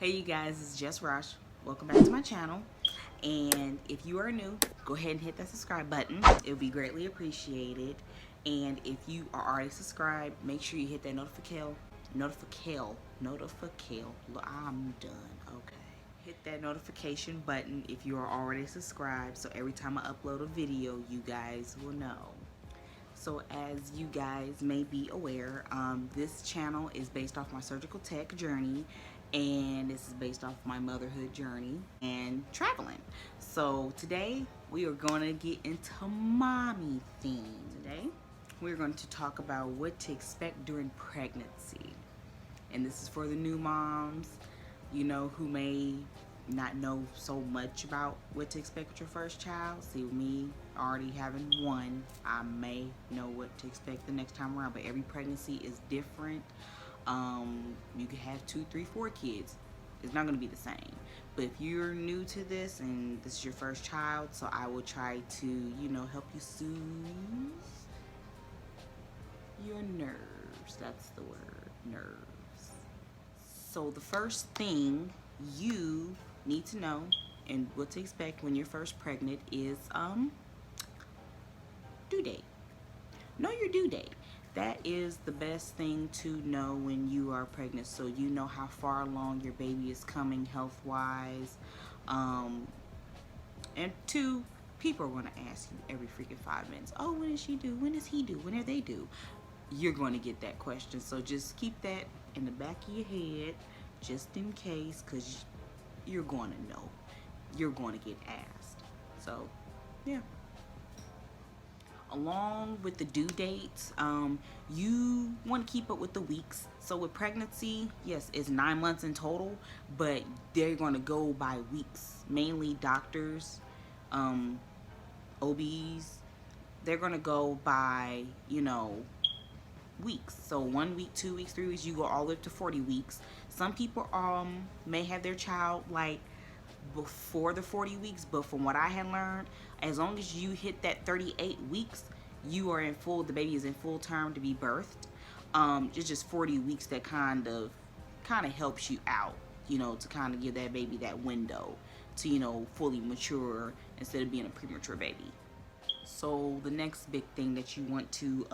Hey you guys, it's Jess Rosh. Welcome back to my channel. And if you are new, go ahead and hit that subscribe button. It would be greatly appreciated. And if you are already subscribed, make sure you hit that notification. I'm done. Okay. Hit that notification button if you are already subscribed, so every time I upload a video, you guys will know. So as you guys may be aware, this channel is based off my surgical tech journey, and this is based off my motherhood journey and traveling. So today we are going to get into mommy theme. Today we're going to talk about what to expect during pregnancy. And this is for the new moms, you know, who may not know so much about what to expect with your first child. See, with me already having one, I may know what to expect the next time around, but every pregnancy is different. You could have 2, 3, 4 kids. It's not going to be the same. But if you're new to this and this is your first child, so I will try to, you know, help you soothe your nerves. That's the word, nerves. So the first thing you need to know and what to expect when you're first pregnant is due date. Know your due date. That is the best thing to know when you are pregnant, so you know how far along your baby is coming health-wise. And 2, people are going to ask you every freaking 5 minutes, oh, when is she due? When does he do? When are they due? You're going to get that question, so just keep that in the back of your head just in case, because you're going to know. You're going to get asked. So, yeah. Along with the due dates, you want to keep up with the weeks. So with pregnancy, yes, it's 9 months in total, but they're going to go by weeks. Mainly doctors, OBs, they're going to go by, you know, weeks. So 1 week, 2 weeks, 3 weeks, you go all the way up to 40 weeks. Some people may have their child like before the 40 weeks, but from what I had learned, as long as you hit that 38 weeks, you are in full, the baby is in full term to be birthed. It's just 40 weeks that kind of helps you out, you know, to kind of give that baby that window to, you know, fully mature instead of being a premature baby. So the next big thing that you want to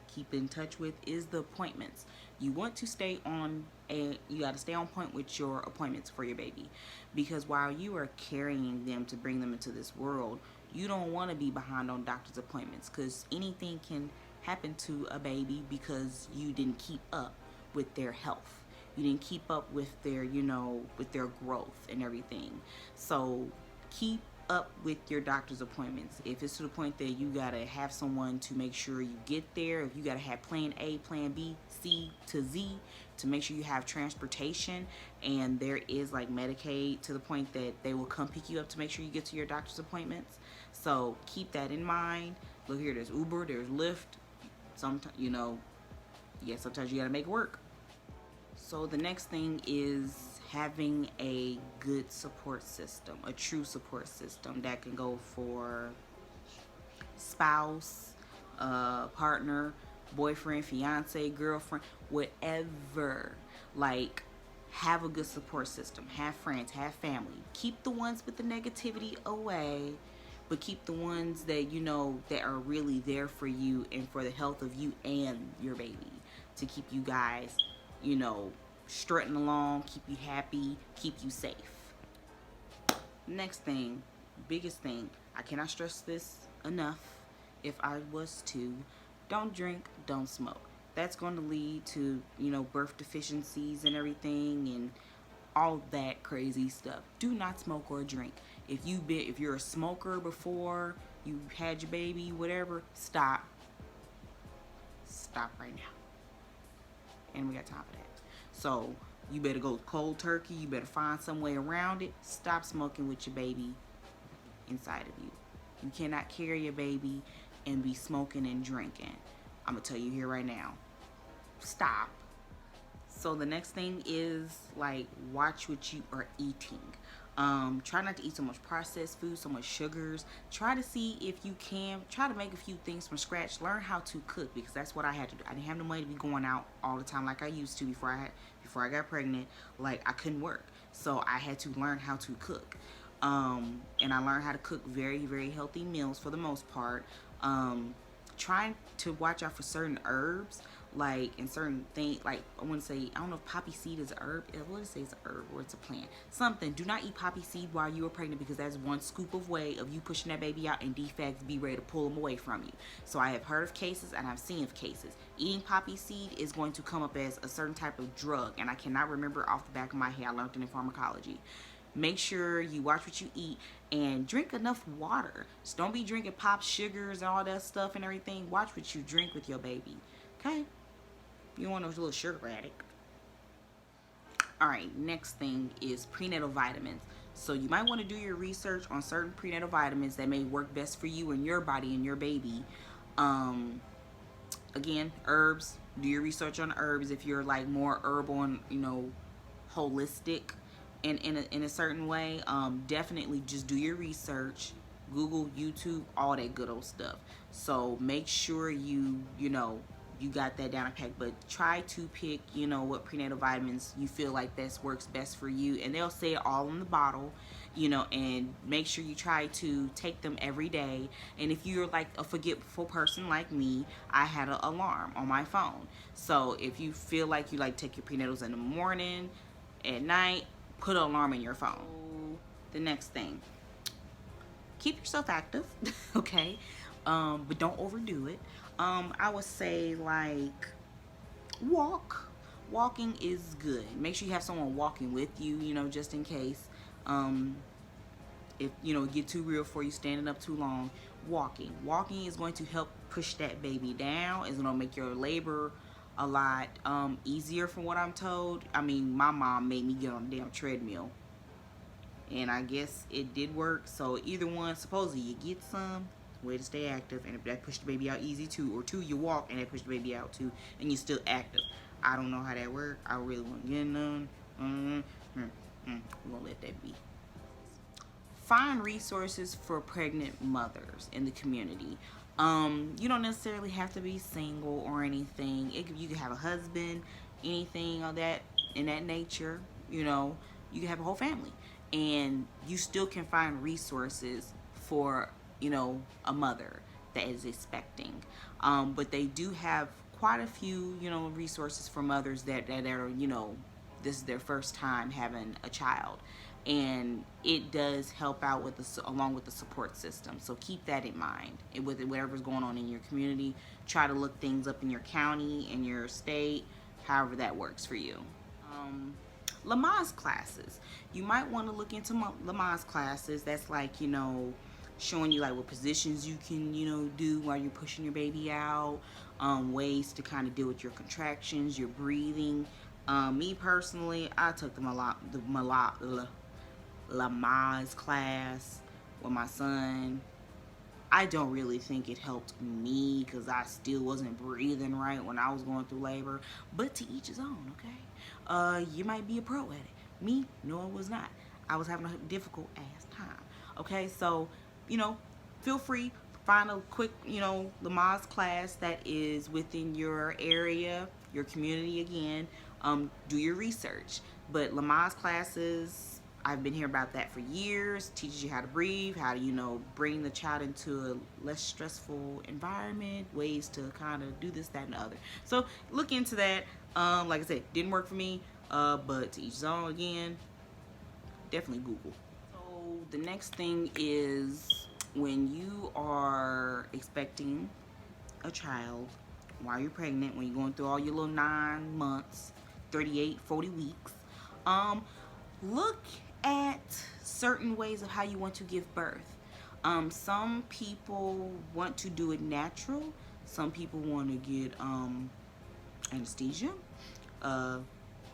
keep in touch with is the appointments. You want to stay on you got to stay on point with your appointments for your baby, because while you are carrying them to bring them into this world, you don't want to be behind on doctor's appointments, because anything can happen to a baby because you didn't keep up with their health. You didn't keep up with their, you know, with their growth and everything. So keep up with your doctor's appointments. If it's to the point that you gotta have someone to make sure you get there, if you gotta have plan A, plan B, C to Z to make sure you have transportation, and there is like Medicaid to the point that they will come pick you up to make sure you get to your doctor's appointments. So keep that in mind. Look here, there's Uber, there's Lyft. Sometimes, you know, yeah, sometimes you gotta make it work. So the next thing is having a good support system, a true support system that can go for spouse, partner, boyfriend, fiance, girlfriend, whatever. Like, have a good support system. Have friends, have family. Keep the ones with the negativity away, but keep the ones that, you know, that are really there for you and for the health of you and your baby, to keep you guys, you know, strutting along, keep you happy, keep you safe. Next thing, biggest thing, I cannot stress this enough if I was to, don't drink, don't smoke. That's going to lead to, you know, birth deficiencies and everything and all that crazy stuff. Do not smoke or drink. If you're a smoker before you had your baby, whatever, stop right now. And we got time for that. So you better go cold turkey. You better find some way around it. Stop smoking with your baby inside of you. You cannot carry your baby and be smoking and drinking. I'm gonna tell you here right now, stop. So the next thing is, like, watch what you are eating. Try not to eat so much processed food, so much sugars. Try to see if you can, try to make a few things from scratch. Learn how to cook, because that's what I had to do. I didn't have no money to be going out all the time like I used to before I got pregnant. Like, I couldn't work. So I had to learn how to cook. And I learned how to cook very, very healthy meals for the most part. Um, Trying to watch out for certain herbs, like in certain things, like I want to say, I don't know if poppy seed is a herb. I want to say it's a herb or it's a plant. Something. Do not eat poppy seed while you are pregnant, because that's one scoop of way of you pushing that baby out, and defects be ready to pull them away from you. So I have heard of cases and I've seen of cases. Eating poppy seed is going to come up as a certain type of drug, and I cannot remember off the back of my head. I learned it in pharmacology. Make sure you watch what you eat and drink enough water. Just don't be drinking pop sugars and all that stuff and everything. Watch what you drink with your baby. Okay? You don't want no little sugar addict. All right, next thing is prenatal vitamins. So you might want to do your research on certain prenatal vitamins that may work best for you and your body and your baby. Um, Again, herbs. Do your research on herbs if you're like more herbal and holistic in a certain way. Definitely just do your research. Google, YouTube, all that good old stuff. So make sure you got that down a pack, but try to pick what prenatal vitamins you feel like this works best for you, and they'll say it all in the bottle. And make sure you try to take them every day. And if you're like a forgetful person like me, I had an alarm on my phone. So if you feel like you like take your prenatals in the morning, at night, put an alarm in your phone. The next thing, keep yourself active, okay? But don't overdo it. I would say like walk. Walking is good. Make sure you have someone walking with you, just in case. If it get too real for you standing up too long. Walking is going to help push that baby down. It's going to make your labor a lot easier, from what I'm told. I mean, my mom made me get on a damn treadmill, and I guess it did work. So either one, supposedly you get some way to stay active, and if that pushed the baby out easy too, or two, you walk and that pushed the baby out too, and you're still active. I don't know how that works. I really want to get none. We're gonna let that be. Find resources for pregnant mothers in the community. You don't necessarily have to be single or anything. You can have a husband, anything of that in that nature. You can have a whole family, and you still can find resources for a mother that is expecting. But they do have quite a few resources for mothers that are this is their first time having a child, and it does help out with along with the support system. So keep that in mind. With whatever's going on in your community, try to look things up in your county, in your state, however that works for you. Lamaze classes. You might want to look into Lamaze classes. That's like showing you like what positions you can do while you're pushing your baby out, ways to kind of deal with your contractions, your breathing. Me personally, I took the Lamaze class with my son. I don't really think it helped me because I still wasn't breathing right when I was going through labor. But to each his own, okay? You might be a pro at it. Me, no, I was not. I was having a difficult ass time. Okay, so feel free, find a quick Lamaze class that is within your area, your community. Again, do your research. But Lamaze classes, I've been hearing about that for years. Teaches you how to breathe, how to bring the child into a less stressful environment, ways to kind of do this, that, and the other. So look into that. Like I said, didn't work for me, but to each his own. Again, definitely Google. So the next thing is, when you are expecting a child, while you're pregnant, when you're going through all your little 9 months, 38, 40 weeks, look at certain ways of how you want to give birth. Some people want to do it natural. Some people want to get anesthesia,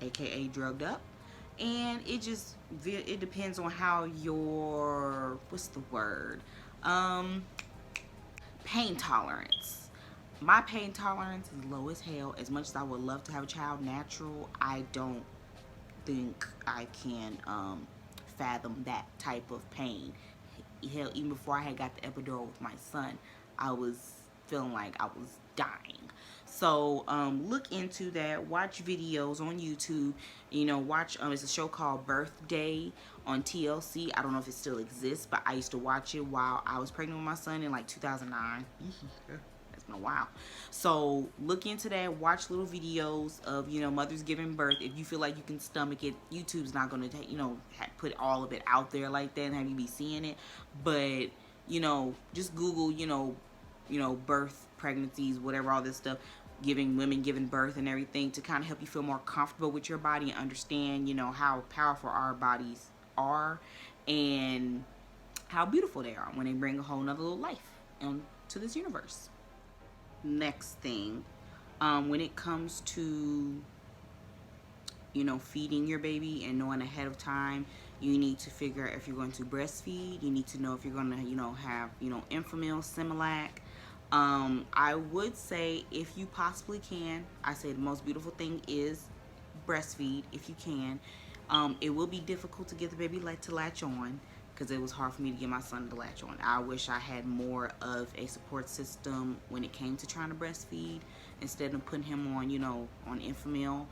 aka drugged up. And it depends on how your, what's the word, pain tolerance. My pain tolerance is low as hell. As much as I would love to have a child natural, I don't think I can fathom that type of pain. Hell, even before I had got the epidural with my son, I was feeling like I was dying. So look into that. Watch videos on YouTube. You know, watch. It's a show called Birthday on TLC. I don't know if it still exists, but I used to watch it while I was pregnant with my son in like 2009. It's been a while. So look into that. Watch little videos of, you know, mothers giving birth. If you feel like you can stomach it, YouTube's not going to, you know, put all of it out there like that and have you be seeing it. But, you know, just Google, birth, pregnancies, whatever, all this stuff, women giving birth and everything, to kind of help you feel more comfortable with your body and understand, you know, how powerful our bodies are and how beautiful they are when they bring a whole nother little life into this universe. Next thing, when it comes to, you know, feeding your baby and knowing ahead of time, you need to figure out if you're going to breastfeed. You need to know if you're going to, you know, have, you know, Enfamil, Similac. I would say if you possibly can, I say the most beautiful thing is breastfeed if you can. It will be difficult to get the baby to latch on, because it was hard for me to get my son to latch on. I wish I had more of a support system when it came to trying to breastfeed, instead of putting him on, you know, on Enfamil.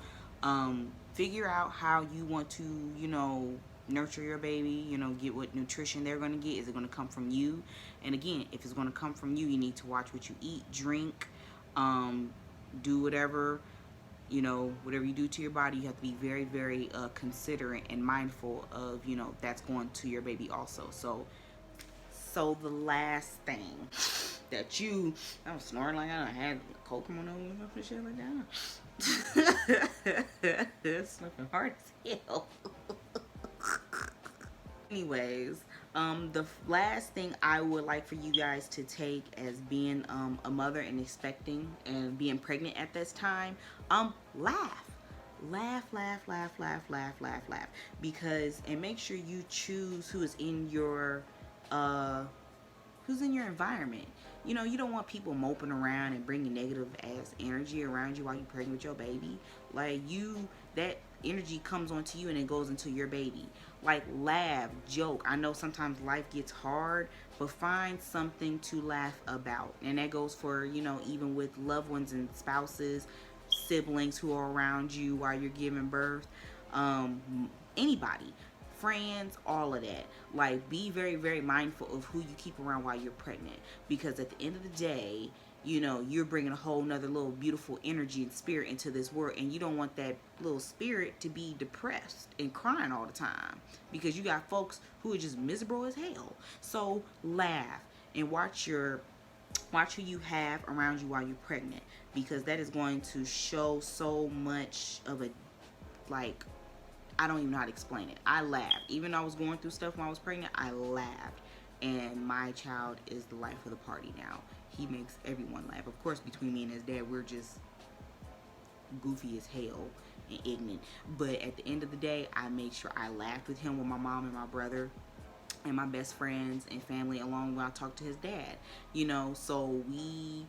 Figure out how you want to, you know, nurture your baby, you know, get what nutrition they're going to get. Is it going to come from you? And again, if it's going to come from you, you need to watch what you eat, drink, do whatever, you know, whatever you do to your body, you have to be very, very considerate and mindful of, you know, that's going to your baby also. So the last thing that I was snoring like I had coke coming over and shit like that. It's sniffing hard as hell. Anyways, the last thing I would like for you guys to take as being a mother and expecting and being pregnant at this time, laugh. Laugh, laugh, laugh, laugh, laugh, laugh, laugh. Because, and make sure you choose who's in your environment. You know, you don't want people moping around and bringing negative ass energy around you while you're pregnant with your baby. Like, that energy comes onto you and it goes into your baby. Like, laugh, joke. I know sometimes life gets hard, but find something to laugh about. And that goes for, you know, even with loved ones and spouses, siblings who are around you while you're giving birth, anybody, friends, all of that. Like, be very, very mindful of who you keep around while you're pregnant, because at the end of the day, you know, you're bringing a whole nother little beautiful energy and spirit into this world, and you don't want that little spirit to be depressed and crying all the time, because you got folks who are just miserable as hell. So laugh and watch who you have around you while you're pregnant, because that is going to show so much of a, like, I don't even know how to explain it. I laughed. Even though I was going through stuff when I was pregnant, I laughed. And my child is the life of the party now. He makes everyone laugh. Of course, between me and his dad, we're just goofy as hell and ignorant. But at the end of the day, I made sure I laughed with him, with my mom and my brother and my best friends and family, along when I talked to his dad. You know, so we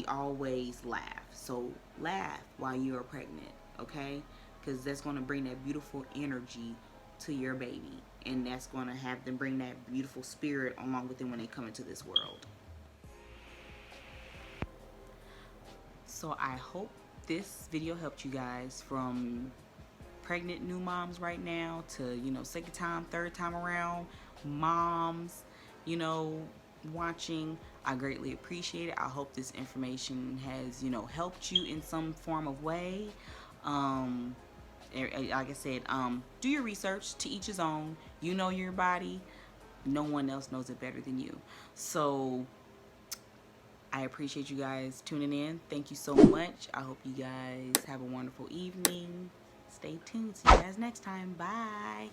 always laugh. So laugh while you are pregnant, okay? Because that's going to bring that beautiful energy to your baby, and that's going to have them bring that beautiful spirit along with them when they come into this world. So I hope this video helped you guys, from pregnant new moms right now to, you know, second time, third time around moms, you know, watching. I greatly appreciate it. I hope this information has, you know, helped you in some form of way. Like I said, do your research, to each his own. You know your body. No one else knows it better than you. So I appreciate you guys tuning in. Thank you so much. I hope you guys have a wonderful evening. Stay tuned. See you guys next time. Bye.